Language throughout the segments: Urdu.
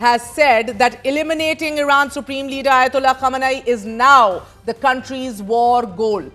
has said that eliminating Iran's supreme leader Ayatollah Khamenei is now the country's war goal.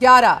11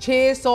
600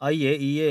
IAEA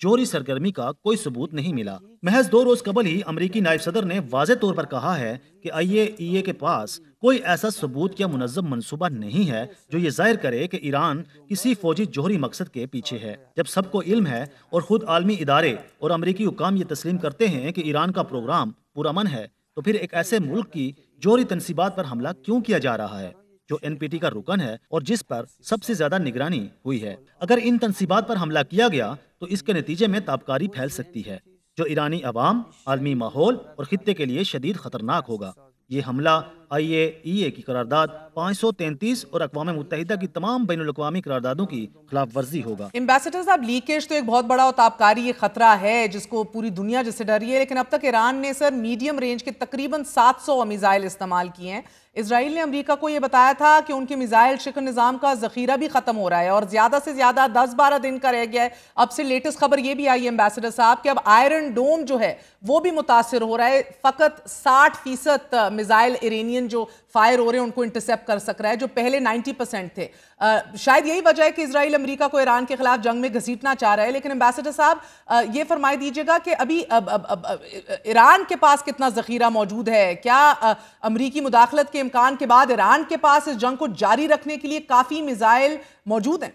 جوہری سرگرمی کا کوئی ثبوت نہیں ملا۔ محض 2 روز قبل ہی امریکی نائب صدر نے واضح طور پر کہا ہے کہ IAEA کے پاس کوئی ایسا ثبوت یا منظم منصوبہ نہیں ہے جو یہ ظاہر کرے کہ ایران کسی فوجی جوہری مقصد کے پیچھے ہے۔ جب سب کو علم ہے اور خود عالمی ادارے اور امریکی حکام یہ تسلیم کرتے ہیں کہ ایران کا پروگرام پرامن ہے، تو پھر ایک ایسے ملک کی جوہری تنصیبات پر حملہ کیوں کیا جا رہا ہے جو NPT کا رکن ہے اور جس پر سب سے زیادہ نگرانی ہوئی ہے؟ اگر ان تنصیبات پر حملہ کیا گیا تو اس کے نتیجے میں تابکاری پھیل سکتی ہے جو ایرانی عوام، عالمی ماحول اور خطے کے لیے شدید خطرناک ہوگا۔ یہ حملہ IAEA کی قرارداد 533 اور اقوام متحدہ کی تمام بین الاقوامی قراردادوں کی خلاف ورزی ہوگا۔ ایمبیسڈر صاحب، لیکیج تو ایک بہت بڑا تابکاری خطرہ ہے جس کو پوری دنیا جس سے ڈر رہی ہے، لیکن اب تک ایران نے سر میڈیم رینج کے تقریباً 700 میزائل استعمال کیے ہیں۔ اسرائیل نے امریکہ کو یہ بتایا تھا کہ ان کے میزائل شکن نظام کا ذخیرہ بھی ختم ہو رہا ہے اور زیادہ سے زیادہ 10-12 دن کا رہ گیا ہے۔ اب سے لیٹسٹ خبر یہ بھی آئی ہے ایمبیسڈر صاحب کہ اب آئرن ڈوم جو ہے وہ بھی متاثر ہو رہا ہے، فقط 60% میزائل ایرانین جو فائر ہو رہے ہیں ان کو انٹرسیپٹ کر سک رہا ہے، جو پہلے 90% تھے۔ شاید یہی وجہ ہے کہ اسرائیل امریکہ کو ایران کے خلاف جنگ میں گھسیٹنا چاہ رہا ہے، لیکن ایمبیسڈر صاحب یہ فرمائی دیجیے گا کہ ابھی ایران کے پاس کتنا ذخیرہ موجود ہے؟ کیا امریکی مداخلت کے امکان کے بعد ایران کے پاس اس جنگ کو جاری رکھنے کے لیے کافی میزائل موجود ہیں؟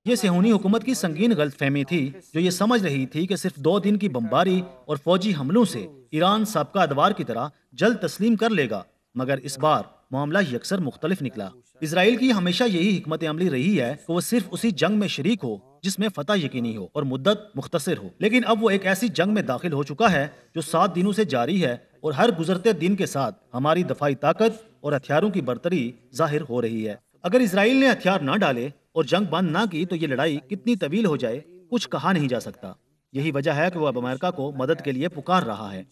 یہ صہیونی حکومت کی سنگین غلط فہمی تھی جو یہ سمجھ رہی تھی کہ صرف 2 دن کی بمباری اور فوجی حملوں سے ایران سابقہ ادوار کی طرح جلد تسلیم کر لے گا، مگر اس بار معاملہ یکسر مختلف نکلا۔ اسرائیل کی ہمیشہ یہی حکمت عملی رہی ہے کہ وہ صرف اسی جنگ میں شریک ہو جس میں فتح یقینی ہو اور مدت مختصر ہو، لیکن اب وہ ایک ایسی جنگ میں داخل ہو چکا ہے جو 7 دنوں سے جاری ہے اور ہر گزرتے دن کے ساتھ ہماری دفاعی طاقت اور ہتھیاروں کی برتری ظاہر ہو رہی ہے۔ اگر اسرائیل نے ہتھیار نہ ڈالے اور جنگ بند نہ کی تو یہ لڑائی کتنی طویل ہو جائے کچھ کہا نہیں جا سکتا۔ یہی وجہ ہے کہ وہ اب امریکہ کو مدد کے لیے پکار رہا ہے۔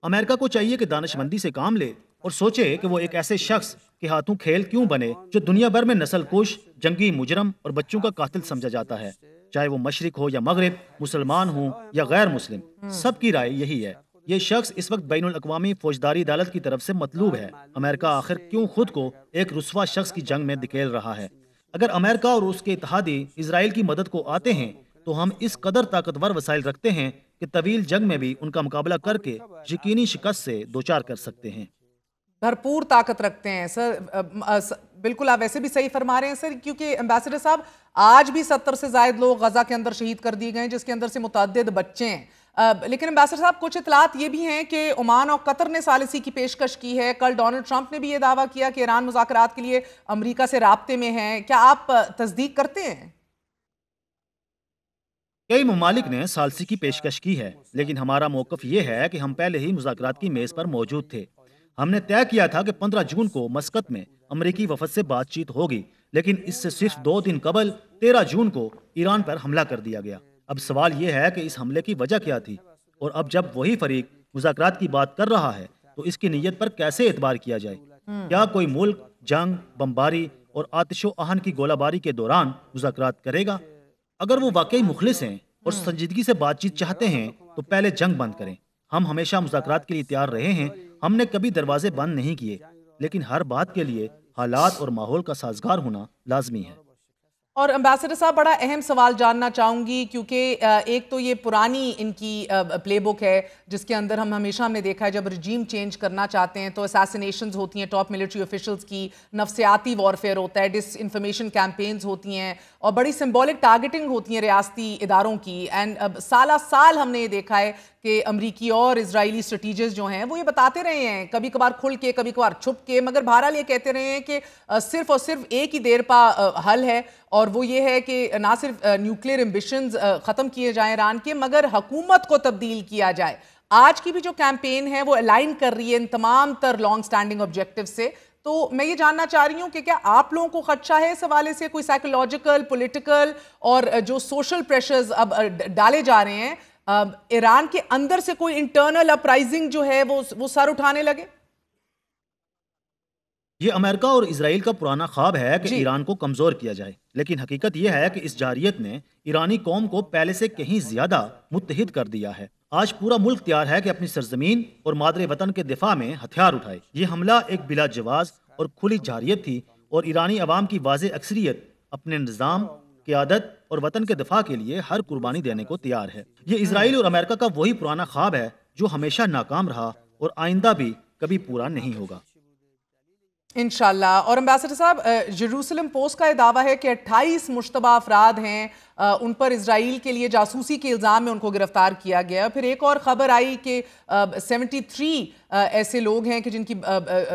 امریکہ کو چاہیے کہ دانش مندی سے کام لے اور سوچے کہ وہ ایک ایسے شخص کے ہاتھوں کھیل کیوں بنے جو دنیا بھر میں نسل کش، جنگی مجرم اور بچوں کا قاتل سمجھا جاتا ہے، چاہے وہ مشرق ہو یا مغرب، مسلمان ہوں یا غیر مسلم، سب کی رائے یہی ہے۔ یہ شخص اس وقت بین الاقوامی فوجداری عدالت کی طرف سے مطلوب ہے۔ امریکہ آخر کیوں خود کو ایک رسوا شخص کی جنگ میں دھکیل رہا ہے؟ اگر امریکہ اور اس کے اتحادی اسرائیل کی مدد کو آتے ہیں تو ہم اس قدر طاقتور وسائل رکھتے ہیں کہ طویل جنگ میں بھی ان کا مقابلہ کر کے یقینی شکست سے دوچار کر سکتے ہیں۔ بھرپور طاقت رکھتے ہیں سر، بالکل آپ ویسے بھی صحیح فرما رہے ہیں سر، کیونکہ ایمبیسڈر صاحب آج بھی 70 سے زائد لوگ غزہ کے اندر شہید کر دیے گئے ہیں، جس کے اندر سے متعدد بچے ہیں۔ لیکن ایمبیسڈر صاحب کچھ اطلاعات یہ بھی ہیں کہ عمان اور قطر نے ثالثی کی پیشکش کی ہے۔ کل ڈونلڈ ٹرمپ نے بھی یہ دعویٰ کیا کہ ایران مذاکرات کے لیے امریکہ سے رابطے میں ہے۔ کیا آپ تصدیق کرتے ہیں؟ کئی ممالک نے ثالثی کی پیشکش کی ہے، لیکن ہمارا موقف یہ ہے کہ ہم پہلے ہی مذاکرات کی میز پر موجود تھے۔ ہم نے طے کیا تھا کہ 15 جون کو مسقط میں امریکی وفد سے بات چیت ہوگی، لیکن اس سے صرف 2 دن قبل 13 جون کو ایران پر حملہ کر دیا گیا۔ اب سوال یہ ہے کہ اس حملے کی وجہ کیا تھی، اور اب جب وہی فریق مذاکرات کی بات کر رہا ہے تو اس کی نیت پر کیسے اعتبار کیا جائے؟ کیا کوئی ملک جنگ، بمباری اور آتش و آہن کی گولہ باری کے دوران مذاکرات کرے گا؟ اگر وہ واقعی مخلص ہیں اور سنجیدگی سے بات چیت چاہتے ہیں تو پہلے جنگ بند کریں۔ ہم ہمیشہ مذاکرات کے لیے تیار رہے ہیں، ہم نے کبھی دروازے بند نہیں کیے، لیکن ہر بات کے لیے حالات اور ماحول کا سازگار ہونا لازمی ہے۔ اور ایمبیسڈر صاحب بڑا اہم سوال جاننا چاہوں گی، کیونکہ ایک تو یہ پرانی ان کی پلے بک ہے جس کے اندر ہمیشہ ہم نے دیکھا ہے جب رجیم چینج کرنا چاہتے ہیں تو اساسینیشنز ہوتی ہیں ٹاپ ملٹری آفیشلز کی، نفسیاتی وارفیئر ہوتا ہے، ڈس انفارمیشن کیمپینز ہوتی ہیں اور بڑی سمبولک ٹارگیٹنگ ہوتی ہیں ریاستی اداروں کی۔ اینڈ سالہ سال ہم نے یہ دیکھا ہے کہ امریکی اور اسرائیلی اسٹریٹجسٹ جو ہیں وہ یہ بتاتے رہے ہیں، کبھی کبھار کھل کے کبھی کبھار چھپ کے، مگر بہرحال یہ کہتے رہے ہیں کہ صرف اور صرف ایک ہی دیر پا حل ہے، اور وہ یہ ہے کہ نہ صرف نیوکلیئر ایمبیشنز ختم کیے جائیں ایران کے، مگر حکومت کو تبدیل کیا جائے۔ آج کی بھی جو کیمپین ہے وہ الائن کر رہی ہے ان تمام تر لانگ سٹینڈنگ آبجیکٹیو سے۔ تو میں یہ جاننا چاہ رہی ہوں کہ کیا آپ لوگوں کو خدشہ ہے اس حوالے سے، کوئی سائیکولوجیکل، پولیٹیکل اور جو سوشل پریشرز اب ڈالے جا رہے ہیں، ایران کے اندر سے کوئی انٹرنل اپرائزنگ جو ہے وہ سر اٹھانے لگے؟ یہ امریکہ اور اسرائیل کا پرانا خواب ہے کہ ایران کو کمزور کیا جائے، لیکن حقیقت یہ ہے کہ اس جارحیت نے ایرانی قوم کو پہلے سے کہیں زیادہ متحد کر دیا ہے۔ آج پورا ملک تیار ہے کہ اپنی سرزمین اور مادر وطن کے دفاع میں ہتھیار اٹھائے۔ یہ حملہ ایک بلا جواز اور کھلی جارحیت تھی، اور ایرانی عوام کی واضح اکثریت اپنے نظام قیادت اور وطن کے دفاع کے لیے ہر قربانی دینے کو تیار ہے۔ یہ اسرائیل اور امریکہ کا وہی پرانا خواب ہے جو ہمیشہ ناکام رہا اور آئندہ بھی کبھی پورا نہیں ہوگا انشاءاللہ۔ اور امبیسڈر صاحب، جیروسلم پوسٹ کا یہ دعویٰ ہے کہ 28 مشتبہ افراد ہیں، ان پر اسرائیل کے لیے جاسوسی کے الزام میں ان کو گرفتار کیا گیا۔ پھر ایک اور خبر آئی کہ 73 ایسے لوگ ہیں کہ جن کی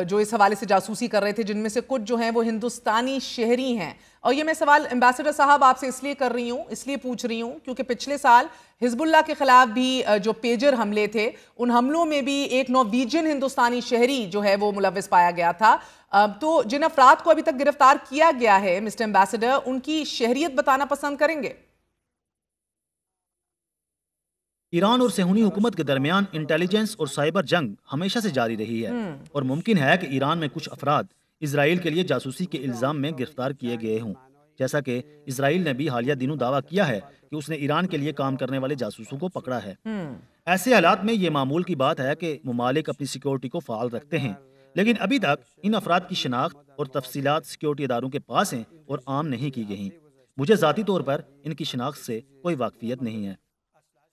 جو اس حوالے سے جاسوسی کر رہے تھے، جن میں سے کچھ جو ہیں وہ ہندوستانی شہری ہیں۔ اور یہ میں سوال امبیسڈر صاحب آپ سے اس لیے پوچھ رہی ہوں کیونکہ پچھلے سال حزب اللہ کے خلاف بھی جو پیجر حملے تھے، ان حملوں میں بھی ایک نارویجن ہندوستانی شہری جو ہے وہ ملوث پایا گیا تھا۔ تو جن افراد کو ابھی تک گرفتار کیا گیا ہے مسٹر امبیسڈر، ان کی شہریت بتانا پسند کریں گے؟ ایران اور صہیونی حکومت کے درمیان انٹیلیجنس اور سائبر جنگ ہمیشہ سے جاری رہی ہے، اور ممکن ہے کہ ایران میں کچھ افراد اسرائیل کے لیے جاسوسی کے الزام میں گرفتار کیے گئے ہوں، جیسا کہ اسرائیل نے بھی حالیہ دنوں دعویٰ کیا ہے کہ اس نے ایران کے لیے کام کرنے والے جاسوسوں کو پکڑا ہے۔ ایسے حالات میں یہ معمول کی بات ہے کہ ممالک اپنی سیکیورٹی کو فعال رکھتے ہیں، لیکن ابھی تک ان افراد کی شناخت اور تفصیلات سیکیورٹی اداروں کے پاس ہیں اور عام نہیں کی گئی۔ مجھے ذاتی طور پر ان کی شناخت سے کوئی واقفیت نہیں ہے۔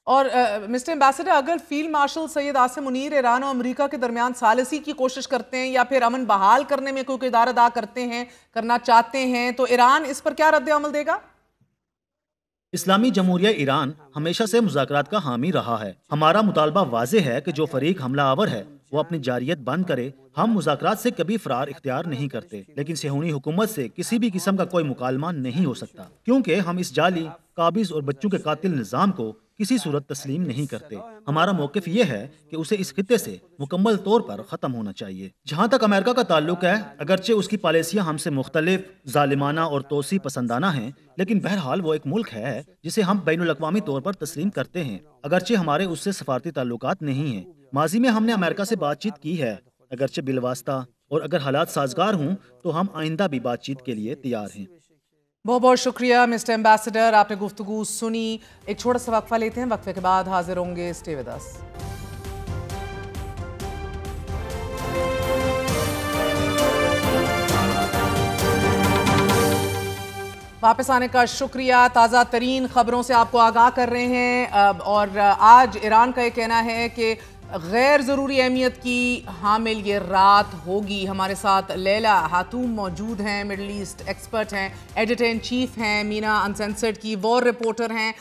اور مسٹر امبیسڈر، اگر فیلڈ مارشل سید عاصم منیر ایران اور امریکہ کے درمیان ثالثی کی کوشش کرتے ہیں یا پھر امن بحال کرنے میں کوئی کردار ادا کرنا چاہتے ہیں، تو ایران اس پر کیا رد عمل دے گا؟ اسلامی جمہوریہ ایران ہمیشہ سے مذاکرات کا حامی رہا ہے۔ ہمارا مطالبہ واضح ہے کہ جو فریق حملہ آور ہے وہ اپنی جارحیت بند کرے۔ ہم مذاکرات سے کبھی فرار اختیار نہیں کرتے، لیکن صہیونی حکومت سے کسی بھی قسم کا کوئی مکالمہ نہیں ہو سکتا، کیونکہ ہم اس جعلی، قابض اور بچوں کے قاتل نظام کو کسی صورت تسلیم نہیں کرتے۔ ہمارا موقف یہ ہے کہ اسے اس خطے سے مکمل طور پر ختم ہونا چاہیے۔ جہاں تک امریکہ کا تعلق ہے، اگرچہ اس کی پالیسیاں ہم سے مختلف، ظالمانہ اور توسیع پسندانہ ہیں، لیکن بہرحال وہ ایک ملک ہے جسے ہم بین الاقوامی طور پر تسلیم کرتے ہیں، اگرچہ ہمارے اس سے سفارتی تعلقات نہیں ہیں۔ ماضی میں ہم نے امریکہ سے بات چیت کی ہے، اگرچہ بالواسطہ، اور اگر حالات سازگار ہوں تو ہم آئندہ بھی بات چیت کے لیے تیار ہیں۔ بہت بہت شکریہ مسٹر امبیسڈر، آپ نے گفتگو سنی۔ ایک چھوٹا سا وقفہ لیتے ہیں، وقفے کے بعد حاضر ہوں گے۔ Stay with us. واپس آنے کا شکریہ۔ تازہ ترین خبروں سے آپ کو آگاہ کر رہے ہیں، اور آج ایران کا یہ کہنا ہے کہ غیر ضروری اہمیت کی حامل یہ رات ہوگی۔ ہمارے ساتھ لیلا ہاتوم موجود ہیں، مڈل ایسٹ ایکسپرٹ ہیں، ایڈیٹر ان چیف ہیں مینا انسینسرڈ کی، وار رپورٹر ہیں۔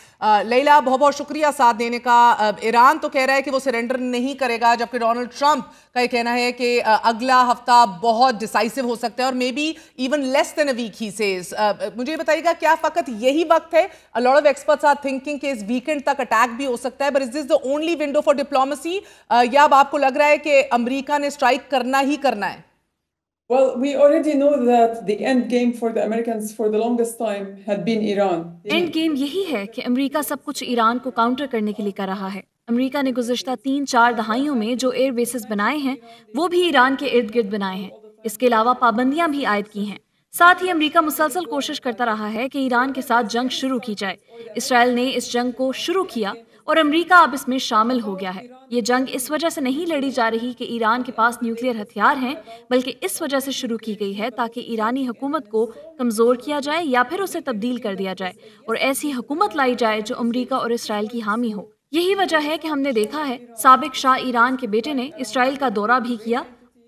لیلا، بہت بہت شکریہ ساتھ دینے کا۔ ایران تو کہہ رہا ہے کہ وہ سرنڈر نہیں کرے گا، جبکہ ڈونلڈ ٹرمپ کا یہ کہنا ہے کہ اگلا ہفتہ بہت ڈیسائسو ہو سکتا ہے، اور maybe even less than a week he says. مجھے یہ بتائیے گا، کیا فقط یہی وقت ہے؟ a lot of experts are thinking کہ اس ویکنڈ تک اٹیک بھی ہو سکتا ہے، but is this the only window for diplomacy؟ یا اب آپ کو لگ رہا ہے کہ امریکہ نے اسٹرائک کرنا ہی کرنا ہے؟ Well, we already know that the end game for the Americans for the longest time had been Iran. And game یہی ہے کہ امریکہ سب کچھ ایران کو کاؤنٹر کرنے کے لیے کر رہا ہے۔ امریکہ نے گزشتہ 3-4 دہائیوں میں جو ایئر بیسز بنائے ہیں وہ بھی ایران کے ارد گرد بنائے ہیں، اس کے علاوہ پابندیاں بھی عائد کی ہیں۔ ساتھ ہی امریکہ مسلسل کوشش کرتا رہا ہے کہ ایران کے ساتھ جنگ شروع کی جائے۔ اسرائیل نے اس جنگ کو شروع کیا اور امریکہ اب اس میں شامل ہو گیا ہے۔ یہ جنگ اس وجہ سے نہیں لڑی جا رہی کہ ایران کے پاس نیوکلیئر ہتھیار ہیں، بلکہ اس وجہ سے شروع کی گئی ہے تاکہ ایرانی حکومت کو کمزور کیا جائے یا پھر اسے تبدیل کر دیا جائے اور ایسی حکومت لائی جائے جو امریکہ اور اسرائیل کی حامی ہو۔ یہی وجہ ہے کہ ہم نے دیکھا ہے سابق شاہ ایران کے بیٹے نے اسرائیل کا دورہ بھی کیا،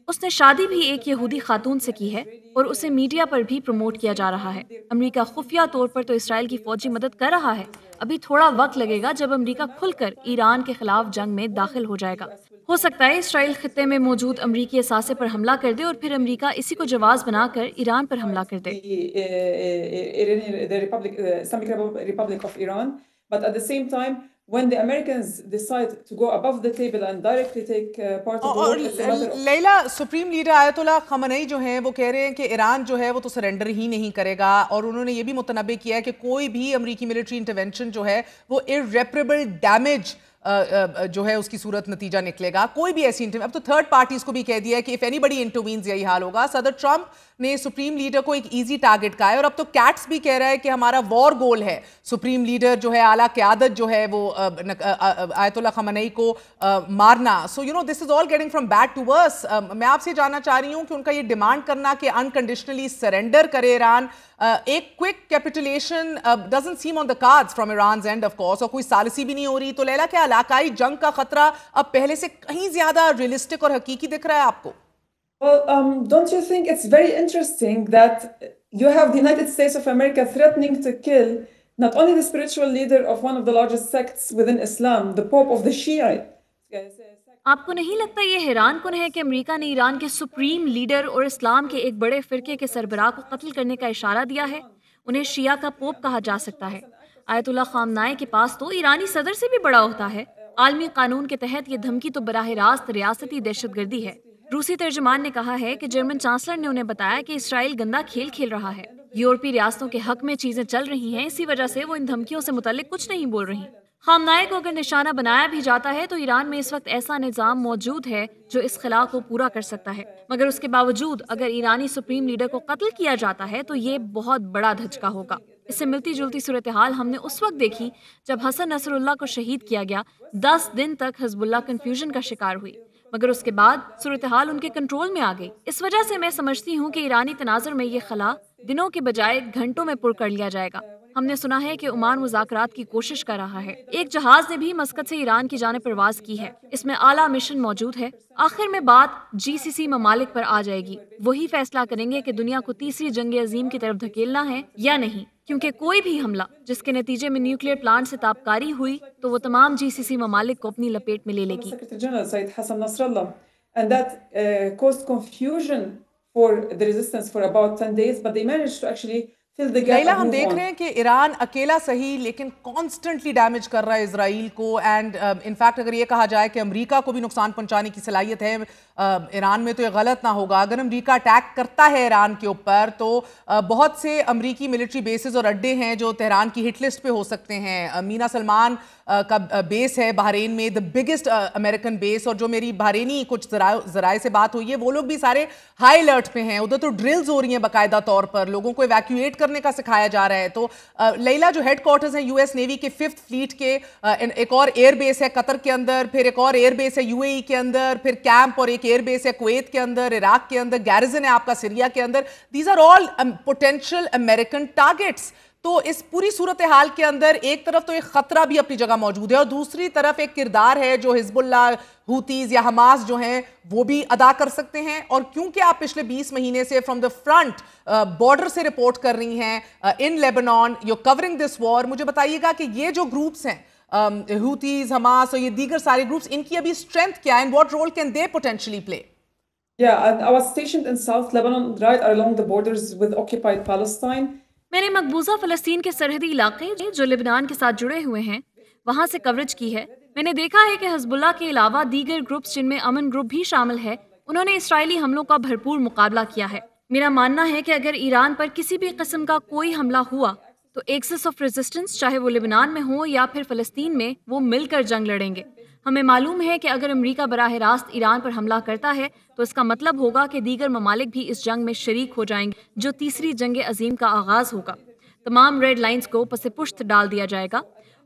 اس نے شادی بھی ایک یہودی خاتون سے کی ہے اور اسے میڈیا پر بھی پروموٹ کیا جا رہا ہے۔ امریکہ خفیہ طور پر تو اسرائیل کی فوجی مدد کر رہا ہے، ابھی تھوڑا وقت لگے گا جب امریکہ کھل کر ایران کے خلاف جنگ میں داخل ہو جائے گا۔ ہو سکتا ہے اسرائیل خطے میں موجود امریکی اثاثے پر حملہ کر دے اور پھر امریکہ اسی کو جواز بنا کر ایران پر حملہ کر دے۔ Islamic Republic of Iran, but at the same time when the Americans decide to go above the table and directly take part of the war, it's a matter of... لیلا، سپریم لیڈر آیت اللہ خامنئی جو ہیں وہ کہہ رہے ہیں کہ ایران جو ہے وہ تو سرنڈر ہی نہیں کرے گا، اور انہوں نے یہ بھی متنبع کیا ہے کہ کوئی بھی امریکی ملٹری انٹرونشن جو ہے وہ irreparable ڈیمیج جو ہے اس کی صورت نتیجہ نکلے گا۔ کوئی بھی ایسی اب تو تھرڈ پارٹیز کو بھی کہہ دیا ہے کہ if anybody intervenes یہی حال ہوگا۔ صدر ٹرمپ نے سپریم لیڈر کو ایک ایزی ٹارگٹ کہا ہے, اور اب تو کیٹس بھی کہہ رہا ہے کہ ہمارا وار گول ہے سپریم لیڈر جو ہے, اعلیٰ قیادت جو ہے وہ آیت اللہ خامنئی کو مارنا. So you know this is all getting from bad to worse. میں آپ سے جاننا چاہ رہی ہوں کہ ان کا یہ ڈیمانڈ کرنا کہ انکنڈیشنلی سرنڈر کرے ایران, ایک quick capitulation doesn't seem on the cards from Iranians and of course, اور کوئی ثالثی بھی نہیں ہو رہی. تو لیلا, کیا علاقائی جنگ کا خطرہ اب پہلے سے کہیں زیادہ ریئلسٹک اور حقیقی دکھ رہا ہے آپ کو؟ Well, don't you think it's very interesting that you have the United States of America threatening to kill not only the spiritual leader of one of the largest sects within Islam, the Pope of the Shiite? آپ کو نہیں لگتا یہ حیران کن ہے کہ امریکہ نے ایران کے سپریم لیڈر اور اسلام کے ایک بڑے فرقے کے سربراہ کو قتل کرنے کا اشارہ دیا ہے؟ انہیں شیعہ کا پوپ کہا جا سکتا ہے. آیت اللہ خامنائی کے پاس تو ایرانی صدر سے بھی بڑا ہوتا ہے. عالمی قانون کے تحت یہ دھمکی تو براہ راست ریاستی دہشت گردی ہے. روسی ترجمان نے کہا ہے کہ جرمن چانسلر نے انہیں بتایا کہ اسرائیل گندا کھیل کھیل رہا ہے. یورپی ریاستوں کے حق میں چیزیں چل رہی ہیں, اسی وجہ سے وہ ان دھمکیوں سے متعلق کچھ نہیں بول رہی. خامنائی کو اگر نشانہ بنایا بھی جاتا ہے تو ایران میں اس وقت ایسا نظام موجود ہے جو اس خلا کو پورا کر سکتا ہے, مگر اس کے باوجود اگر ایرانی سپریم لیڈر کو قتل کیا جاتا ہے تو یہ بہت بڑا دھچکا ہوگا. اس سے ملتی جلتی صورتحال ہم نے اس وقت دیکھی جب حسن نصر اللہ کو شہید کیا گیا. 10 دن تک حزب اللہ کنفیوژن کا شکار ہوئی, مگر اس کے بعد صورتحال ان کے کنٹرول میں آ گئی. اس وجہ سے میں سمجھتی ہوں کہ ایرانی تناظر میں یہ خلا دنوں کے بجائے گھنٹوں میں پر کر لیا جائے گا. ہم نے سنا ہے کہ عمان مذاکرات کی کوشش کر رہا ہے. ایک جہاز نے بھی مسقط سے ایران کی جانب پرواز کی ہے. اس میں اعلیٰ مشن موجود ہے. آخر میں بات GCC ممالک پر آ جائے گی. وہی فیصلہ کریں گے کہ دنیا کو تیسری جنگ عظیم کی طرف دھکیلنا ہے یا نہیں, کیونکہ کوئی بھی حملہ جس کے نتیجے میں نیوکلیئر پلانٹ سے تابکاری ہوئی تو وہ تمام GCC ممالک کو اپنی لپیٹ میں لے لے گی. And that caused confusion for the resistance for about 10 days, but they managed to actually fill the gap. لیلا, ہم دیکھ رہے ہیں کہ ایران اکیلا صحیح لیکن کانسٹنٹلی ڈیمیج کر رہا ہے اسرائیل کو, اینڈ انفیکٹ اگر یہ کہا جائے کہ امریکہ کو بھی نقصان پہنچانے کی صلاحیت ہے ایران میں, تو یہ غلط نہ ہوگا. اگر امریکہ اٹیک کرتا ہے ایران کے اوپر تو بہت سے امریکی ملٹری بیسز اور اڈے ہیں جو تہران کی ہٹ لسٹ پہ ہو سکتے ہیں. مینا سلمان کا بیس ہے بحرین میں, دا بگسٹ امریکن بیس, اور جو میری بحرینی کچھ ذرائع سے بات ہوئی ہے وہ لوگ بھی سارے ہائی الرٹ پہ ہیں. ادھر تو ڈرلز ہو رہی ہیں باقاعدہ طور پر, لوگوں کو ایویکویٹ کرنے کا سکھایا جا رہا ہے. تو لیلا, جو ہیڈ کوارٹرز ہیں US نیوی کے 5th فلیٹ کے, ایک اور ایئر بیس ہے قطر کے اندر, پھر ایک اور ایئر بیس ہے UAE کے اندر, پھر کیمپ اور ایک ایئر بیس ہے کویت کے اندر, عراق کے اندر, گیرزن ہے آپ کا سیریا کے اندر. These are all potential American targets. تو اس پوری صورتحال کے اندر ایک طرف تو ایک خطرہ بھی اپنی جگہ موجود ہے, اور دوسری طرف ایک کردار ہے جو حزب اللہ, ہوتیز یا حماس جو ہیں وہ بھی ادا کر سکتے ہیں. اور کیونکہ آپ پچھلے 20 مہینے سے فرام دا فرنٹ بارڈر سے رپورٹ کر رہی ہیں ان لیبنان, یو کورنگ دس وار, مجھے بتائیے گا کہ یہ جو گروپس ہیں ہوتیز, حماس اور یہ دیگر سارے گروپس, ان کی ابھی اسٹرینتھ کیا ہے, and what role can they potentially play? Yeah, and I was stationed in South Lebanon, right along the borders with occupied Palestine. میں نے مقبوضہ فلسطین کے سرحدی علاقے جو لبنان کے ساتھ جڑے ہوئے ہیں وہاں سے کوریج کی ہے. میں نے دیکھا ہے کہ حزب اللہ کے علاوہ دیگر گروپس جن میں امن گروپ بھی شامل ہے, انہوں نے اسرائیلی حملوں کا بھرپور مقابلہ کیا ہے. میرا ماننا ہے کہ اگر ایران پر کسی بھی قسم کا کوئی حملہ ہوا تو ایکسس آف ریزسٹنس, چاہے وہ لبنان میں ہو یا پھر فلسطین میں, وہ مل کر جنگ لڑیں گے. ہمیں معلوم ہے کہ اگر امریکہ براہ راست ایران پر حملہ کرتا ہے تو اس کا مطلب ہوگا کہ دیگر ممالک بھی اس جنگ میں شریک ہو جائیں گے, جو تیسری جنگ عظیم کا آغاز ہوگا. تمام ریڈ لائنز کو پس پشت ڈال دیا جائے گا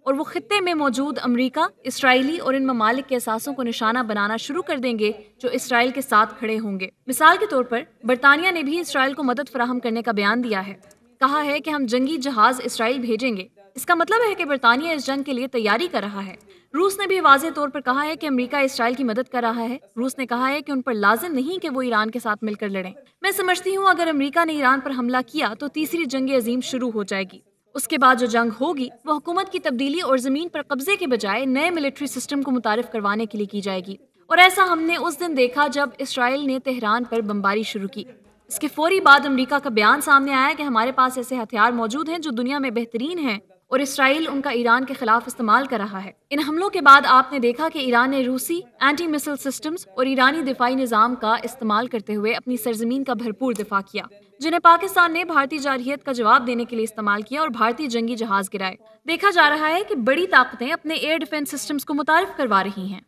اور وہ خطے میں موجود امریکہ, اسرائیلی اور ان ممالک کے اثاثوں کو نشانہ بنانا شروع کر دیں گے جو اسرائیل کے ساتھ کھڑے ہوں گے. مثال کے طور پر برطانیہ نے بھی اسرائیل کو مدد فراہم کرنے کا بیان دیا ہے. کہا ہے کہ ہم جنگی جہاز اسرائیل بھیجیں گے. اس کا مطلب ہے کہ برطانیہ اس جنگ کے لیے تیاری کر رہا ہے. روس نے بھی واضح طور پر کہا ہے کہ امریکہ اسرائیل کی مدد کر رہا ہے. روس نے کہا ہے کہ ان پر لازم نہیں کہ وہ ایران کے ساتھ مل کر لڑیں. میں سمجھتی ہوں اگر امریکہ نے ایران پر حملہ کیا تو تیسری جنگ عظیم شروع ہو جائے گی. اس کے بعد جو جنگ ہوگی وہ حکومت کی تبدیلی اور زمین پر قبضے کے بجائے نئے ملٹری سسٹم کو متعارف کروانے کے لیے کی جائے گی. اور ایسا ہم نے اس دن دیکھا جب اسرائیل نے تہران پر بمباری شروع کی. اس کے فوری بعد امریکہ کا بیان سامنے آیا کہ ہمارے پاس ایسے ہتھیار موجود ہیں جو دنیا میں بہترین ہیں اور اسرائیل ان کا ایران کے خلاف استعمال کر رہا ہے. ان حملوں کے بعد آپ نے دیکھا کہ ایران نے روسی اینٹی میسل سسٹمز اور ایرانی دفاعی نظام کا استعمال کرتے ہوئے اپنی سرزمین کا بھرپور دفاع کیا, جنہیں پاکستان نے بھارتی جارحیت کا جواب دینے کے لیے استعمال کیا اور بھارتی جنگی جہاز گرائے. دیکھا جا رہا ہے کہ بڑی طاقتیں اپنے ایئر ڈیفنس سسٹمز کو متعارف کروا رہی ہیں.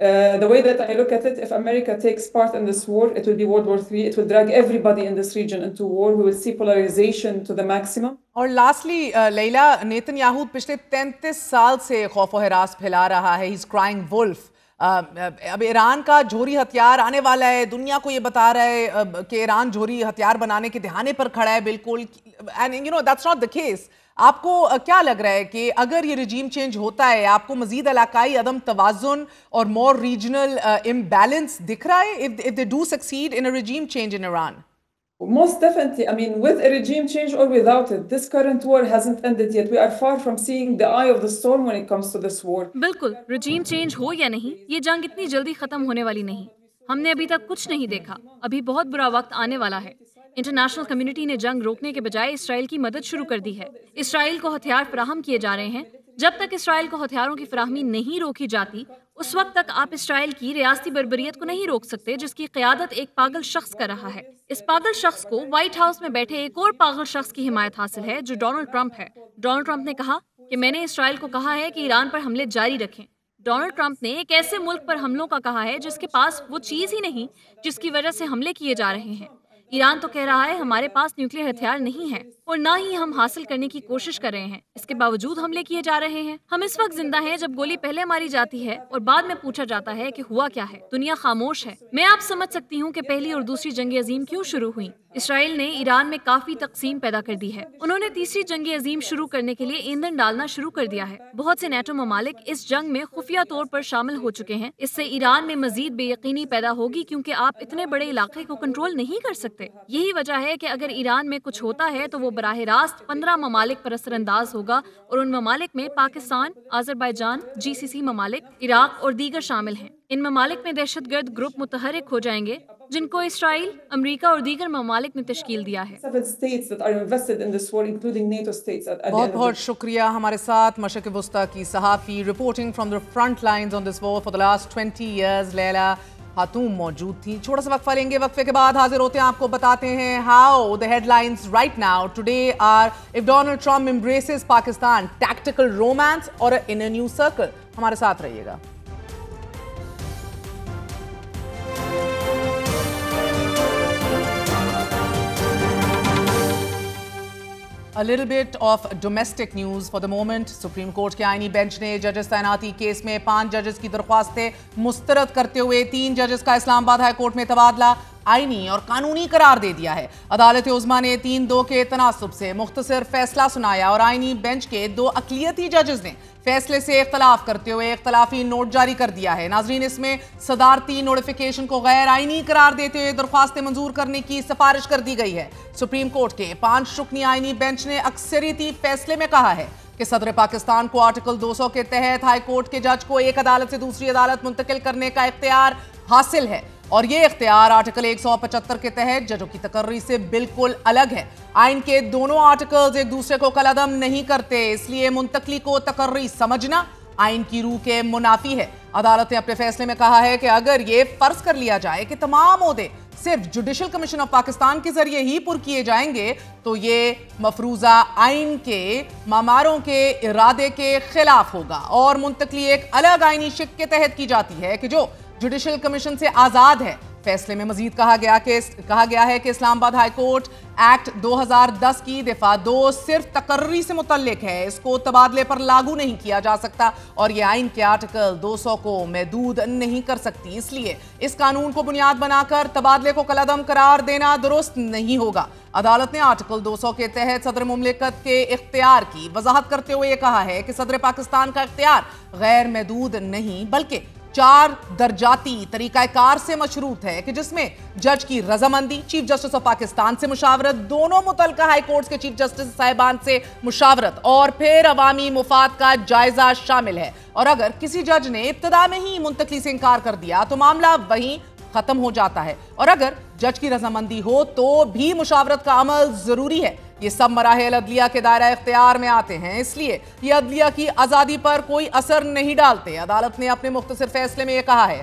The way that I look at it, if America takes part in this war, it will be World War III. It will drag everybody in this region into war. We will see polarization to the maximum. اور lastly, لیلا, نیتن پچھلے 33 سال سے خوف و ہراس پھیلا رہا ہے. He's crying wolf. اب ایران کا جوہری ہتھیار آنے والا ہے. دنیا کو یہ بتا رہا ہے کہ ایران جوہری ہتھیار بنانے کے دہانے پر کھڑا ہے بالکل. And you know, that's not the case. آپ کو کیا لگ رہا ہے کہ اگر یہ رجیم چینج ہوتا ہے, آپ کو مزید علاقائی عدم توازن اور more regional imbalance دکھ رہا ہے if they do succeed in a regime change in Iran? Most definitely. I mean, with a regime change or without it, this current war hasn't ended yet. We are far from seeing the eye of the storm when it comes to this war. بالکل, رجیم چینج ہو یا نہیں, یہ جنگ اتنی جلدی ختم ہونے والی نہیں. ہم نے ابھی تک کچھ نہیں دیکھا. ابھی بہت برا وقت آنے والا ہے. انٹرنیشنل کمیونٹی نے جنگ روکنے کے بجائے اسرائیل کی مدد شروع کر دی ہے. اسرائیل کو ہتھیار فراہم کیے جا رہے ہیں. جب تک اسرائیل کو ہتھیاروں کی فراہمی نہیں روکی جاتی, اس وقت تک آپ اسرائیل کی ریاستی بربریت کو نہیں روک سکتے, جس کی قیادت ایک پاگل شخص کر رہا ہے. اس پاگل شخص کو وائٹ ہاؤس میں بیٹھے ایک اور پاگل شخص کی حمایت حاصل ہے, جو ڈونلڈ ٹرمپ ہے. ڈونلڈ ٹرمپ نے کہا کہ میں نے اسرائیل کو کہا ہے کہ ایران پر حملے جاری رکھیں. ڈونلڈ ٹرمپ نے ایک ایسے ملک پر حملوں کا کہا ہے جس کے پاس وہ چیز ہی نہیں جس کی وجہ سے حملے کیے جا رہے ہیں. ایران تو کہہ رہا ہے ہمارے پاس نیوکلیئر ہتھیار نہیں ہے اور نہ ہی ہم حاصل کرنے کی کوشش کر رہے ہیں. اس کے باوجود حملے کیے جا رہے ہیں. ہم اس وقت زندہ ہیں جب گولی پہلے ماری جاتی ہے اور بعد میں پوچھا جاتا ہے کہ ہوا کیا ہے. دنیا خاموش ہے. میں آپ سمجھ سکتی ہوں کہ پہلی اور دوسری جنگ عظیم کیوں شروع ہوئی. اسرائیل نے ایران میں کافی تقسیم پیدا کر دی ہے. انہوں نے تیسری جنگ عظیم شروع کرنے کے لیے ایندھن ڈالنا شروع کر دیا ہے. بہت سے نیٹو ممالک اس جنگ میں خفیہ طور پر شامل ہو چکے ہیں. اس سے ایران میں مزید بے یقینی پیدا ہوگی کیونکہ آپ اتنے بڑے علاقے کو کنٹرول نہیں کر سکتے. یہی وجہ ہے کہ اگر ایران میں کچھ ہوتا ہے تو وہ براہ راست 15 ممالک پر اثر انداز ہوگا, اور ان ممالک میں پاکستان, آذربائیجان, GCC ممالک, عراق اور دیگر شامل ہیں. ان ممالک میں دہشت گرد گروپ متحرک ہو جائیں گے جن کو اسرائیل, امریکہ اور دیگر ممالک نے تشکیل دیا ہے. بہت بہت شکریہ. ہمارے ساتھ مشرق وسطیٰ کی صحافی reporting from the front lines on this war for the last 20 years لیلا خاتون موجود تھی. چھوٹا سا وقفہ لیں گے, وقفے کے بعد حاضر ہوتے ہیں. آپ کو بتاتے ہیں how the headlines right now today are of Donald Trump embraces Pakistan, tactical romance اور ان اے نیو سرکل. ہمارے ساتھ رہیے گا. A little bit of domestic news for the moment. Supreme court کے آئینی بینچ نے ججز تعیناتی کیس میں 5 ججز کی درخواستیں مسترد کرتے ہوئے 3 ججز کا اسلام آباد ہائی کورٹ میں تبادلہ آئینی اور قانونی قرار دے دیا ہے. عدالت عظمیٰ نے 3-2 کے تناسب سے مختصر فیصلہ سنایا اور آئینی بینچ کے 2 اقلیتی ججز نے فیصلے سے اختلاف کرتے ہوئے اختلافی نوٹ جاری کر دیا ہے. ناظرین, اس میں صدارتی نوٹیفیکیشن کو غیر آئینی قرار دیتے ہوئے درخواستیں منظور کرنے کی سفارش کر دی گئی ہے. سپریم کورٹ کے 5 رکنی آئینی بینچ نے اکثریتی فیصلے میں کہا ہے کہ صدر پاکستان کو آرٹیکل 200 کے تحت ہائی کورٹ کے جج کو ایک عدالت سے دوسری عدالت منتقل کرنے کا اختیار حاصل ہے, اور یہ اختیار آرٹیکل 175 کے تحت ججوں کی تقرری سے بالکل الگ ہے. آئین کے دونوں آرٹیکلز ایک دوسرے کو کالعدم نہیں کرتے, اس لیے منتقلی کو تقرری سمجھنا آئین کی روح کے منافی ہے. عدالت نے اپنے فیصلے میں کہا ہے کہ اگر یہ فرض کر لیا جائے کہ تمام عہدے صرف جوڈیشل کمیشن آف پاکستان کے ذریعے ہی پر کیے جائیں گے تو یہ مفروضہ آئین کے معماروں کے ارادے کے خلاف ہوگا, اور منتقلی ایک الگ آئینی شق کے تحت کی جاتی ہے کہ جو جوڈیشل کمیشن سے آزاد ہے. فیصلے میں مزید کہا گیا ہے کہ اسلام آباد ہائی کورٹ ایکٹ 2010 کی دفعہ 2 صرف تقرری سے متعلق ہے, اس کو تبادلے پر لاگو نہیں کیا جا سکتا اور یہ آئین کے آرٹیکل 200 کو محدود نہیں کر سکتی. اس لیے اس قانون کو بنیاد بنا کر تبادلے کو کالعدم قرار دینا درست نہیں ہوگا. عدالت نے آرٹیکل 200 کے تحت صدر مملکت کے اختیار کی وضاحت کرتے ہوئے یہ کہا ہے کہ صدر پاکستان کا اختیار غیر محدود نہیں بلکہ 4 درجاتی طریقہ کار سے مشروط ہے کہ جس میں جج کی رضامندی, چیف جسٹس آف پاکستان سے مشاورت, دونوں متعلقہ ہائی کورٹس کے چیف جسٹس صاحبان سے مشاورت اور پھر عوامی مفاد کا جائزہ شامل ہے. اور اگر کسی جج نے ابتدا میں ہی منتقلی سے انکار کر دیا تو معاملہ وہیں ختم ہو جاتا ہے, اور اگر جج کی رضامندی ہو تو بھی مشاورت کا عمل ضروری ہے. یہ سب مراحل عدلیہ کے دائرہ اختیار میں آتے ہیں, اس لیے یہ عدلیہ کی آزادی پر کوئی اثر نہیں ڈالتے. عدالت نے اپنے مختصر فیصلے میں یہ کہا ہے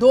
2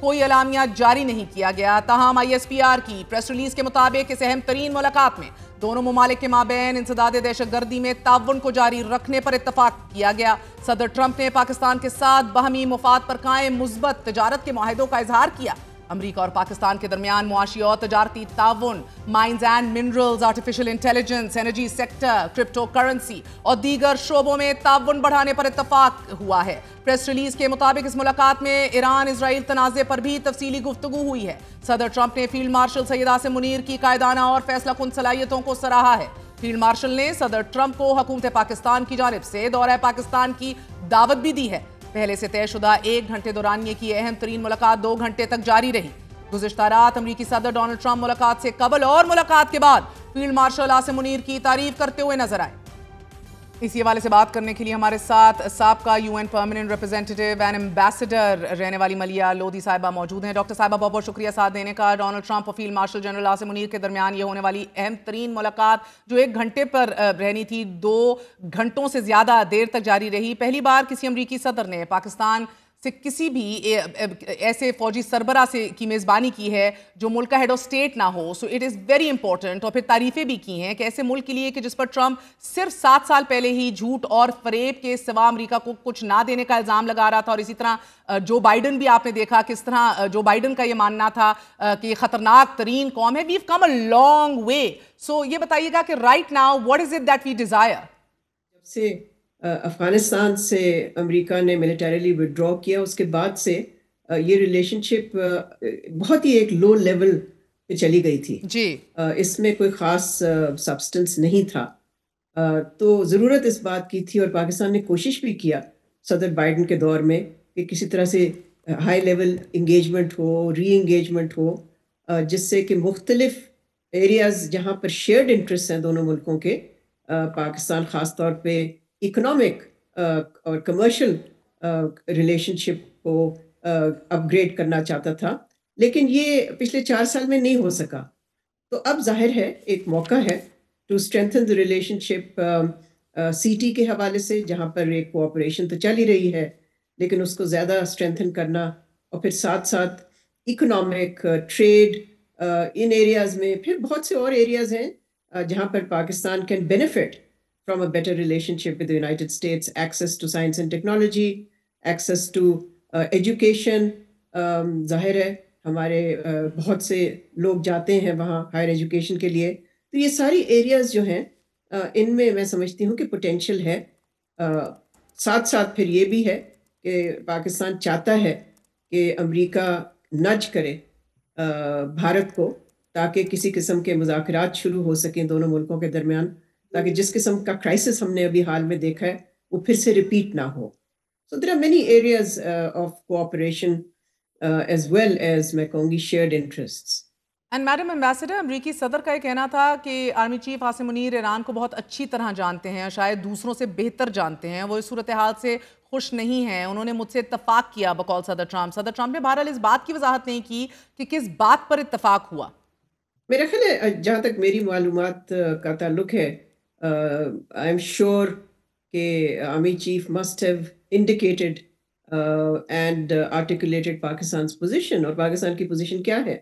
کوئی اعلامیہ جاری نہیں کیا گیا. تاہم ISPR کی پریس ریلیز کے مطابق اس اہم ترین ملاقات میں دونوں ممالک کے مابین انسداد دہشت گردی میں تعاون کو جاری رکھنے پر اتفاق کیا گیا. صدر ٹرمپ نے پاکستان کے ساتھ باہمی مفاد پر قائم مثبت تجارت کے معاہدوں کا اظہار کیا. امریکہ اور پاکستان کے درمیان معاشی اور تجارتی تعاون، mines and minerals, artificial intelligence, energy sector, crypto currency اور دیگر شعبوں میں تعاون بڑھانے پر اتفاق ہوا ہے. پریس ریلیز کے مطابق اس ملاقات میں ایران اسرائیل تنازع پر بھی تفصیلی گفتگو ہوئی ہے. صدر ٹرمپ نے فیلڈ مارشل سید عاصم منیر کی قائدانہ اور فیصلہ کن صلاحیتوں کو سراہا ہے. فیلڈ مارشل نے صدر ٹرمپ کو حکومت پاکستان کی جانب سے دورہ پاکستان کی دعوت بھی دی ہے. پہلے سے طے شدہ 1 گھنٹے دورانیے کی اہم ترین ملاقات 2 گھنٹے تک جاری رہی. گزشتہ رات امریکی صدر ڈونلڈ ٹرمپ ملاقات سے قبل اور ملاقات کے بعد فیلڈ مارشل عاصم منیر کی تعریف کرتے ہوئے نظر آئے. اسی حوالے سے بات کرنے کے لیے ہمارے ساتھ سابقہ UN permanent representative and ambassador رہنے والی ملیہ لودھی صاحبہ موجود ہیں. ڈاکٹر صاحبہ بہت بہت شکریہ ساتھ دینے کا. ڈونلڈ ٹرمپ اور field marshal general Asim Munir کے درمیان یہ ہونے والی اہم ترین ملاقات جو 1 گھنٹے پر رہنی تھی 2 گھنٹوں سے زیادہ دیر تک جاری رہی. پہلی بار کسی امریکی صدر نے پاکستان سے کسی بھی ایسے فوجی سربراہ سے کی میزبانی کی ہے جو ملک کا ہیڈ آف اسٹیٹ نہ ہو. So it is very important. اور پھر تعریفیں بھی کی ہیں کہ ایسے ملک کے لیے کہ جس پر ٹرمپ صرف 7 سال پہلے ہی جھوٹ اور فریب کے سوا امریکہ کو کچھ نہ دینے کا الزام لگا رہا تھا. اور اسی طرح جو بائیڈن بھی آپ نے دیکھا کس طرح جو بائیڈن کا یہ ماننا تھا کہ یہ خطرناک ترین قوم ہے. View come a long way. سو یہ بتائیے گا کہ right now what is it that we desire. جب سے افغانستان سے امریکہ نے ملیٹریلی وڈرا کیا اس کے بعد سے یہ ریلیشن شپ بہت ہی ایک لو لیول پہ چلی گئی تھی جی. اس میں کوئی خاص سبسٹنس نہیں تھا. تو ضرورت اس بات کی تھی اور پاکستان نے کوشش بھی کیا صدر بائیڈن کے دور میں کہ کسی طرح سے ہائی لیول انگیجمنٹ ہو، ری انگیجمنٹ ہو، جس سے کہ مختلف ایریاز جہاں پر شیئرڈ انٹرسٹ ہیں دونوں ملکوں کے، پاکستان خاص طور پہ اکنامک اور کمرشل ریلیشن شپ کو اپ گریڈ کرنا چاہتا تھا، لیکن یہ پچھلے 4 سال میں نہیں ہو سکا. تو اب ظاہر ہے ایک موقع ہے to strengthen the relationship CT کے حوالے سے، جہاں پر ایک کوآپریشن تو چل ہی رہی ہے لیکن اس کو زیادہ اسٹرینتھن کرنا، اور پھر ساتھ ساتھ اکنامک ٹریڈ ان ایریاز میں. پھر بہت سے اور ایریاز ہیں جہاں پر Pakistan can benefit from a better relationship with the United States, access to science and technology, access to education. ظاہر ہے ہمارے بہت سے لوگ جاتے ہیں وہاں ہائر ایجوکیشن کے لیے. تو یہ ساری ایریاز جو ہیں ان میں میں سمجھتی ہوں کہ پوٹینشیل ہے. ساتھ ساتھ پھر یہ بھی ہے کہ پاکستان چاہتا ہے کہ امریکہ نج کرے بھارت کو تاکہ کسی قسم کے مذاکرات شروع ہو سکیں دونوں ملکوں کے درمیان، تاکہ جس قسم کا کرائسس ہم نے ابھی حال میں دیکھا ہے وہ پھر سے ریپیٹ نہ ہو. So there are many areas of cooperation as well as میں کہوں گی shared interests. And madam ambassador, امریکی صدر کا یہ کہنا تھا کہ army chief Asim Munir Iran کو بہت اچھی طرح جانتے ہیں، شاید دوسروں سے بہتر جانتے ہیں، وہ اس صورتحال سے خوش نہیں ہیں. انہوں نے مجھ سے اتفاق کیا بقول صدر ٹرمپ. صدر ٹرمپ نے بہرحال اس بات کی وضاحت نہیں کی کہ کس بات پر اتفاق ہوا. میرا خیال ہے جہاں تک میری معلومات کا تعلق ہے، آئی ایم شیور کہ army chief must have indicated and articulated Pakistan's position. اور پاکستان کی پوزیشن کیا ہے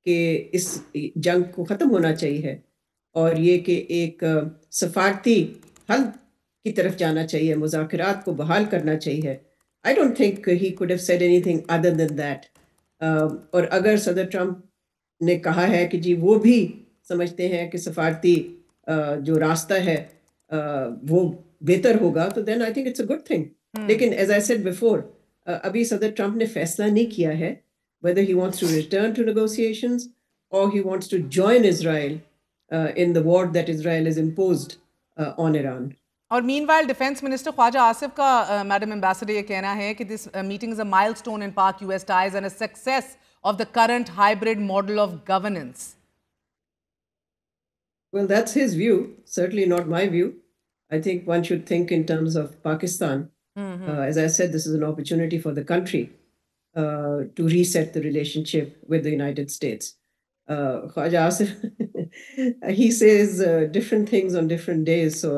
کہ اس جنگ کو ختم ہونا چاہیے اور یہ کہ ایک سفارتی حل کی طرف جانا چاہیے، مذاکرات کو بحال کرنا چاہیے. I don't think he could have said anything other than that. اور اگر صدر ٹرمپ نے کہا ہے کہ جی وہ بھی سمجھتے ہیں کہ سفارتی جو راستہ ہے وہ بہتر ہوگا، تو then I think it's a good thing. لیکن ایز آئی سیڈ بیفور، ابھی صدر ٹرمپ نے فیصلہ نہیں کیا ہے whether he wants to return to negotiations or he wants to join Israel in the war that Israel has imposed on Iran. اور مین وائل ڈیفینس منسٹر خواجہ آصف کا میڈم ایمبیسڈر یہ کہنا ہے کہ دس میٹنگ از اے مائل اسٹون ان پاک US ties and a success of the current hybrid model of governance. Well, that's his view, certainly not my view. I think one should think in terms of Pakistan. As I said, this is an opportunity for the country to reset the relationship with the United States. Khwaja Asif he says different things on different days, so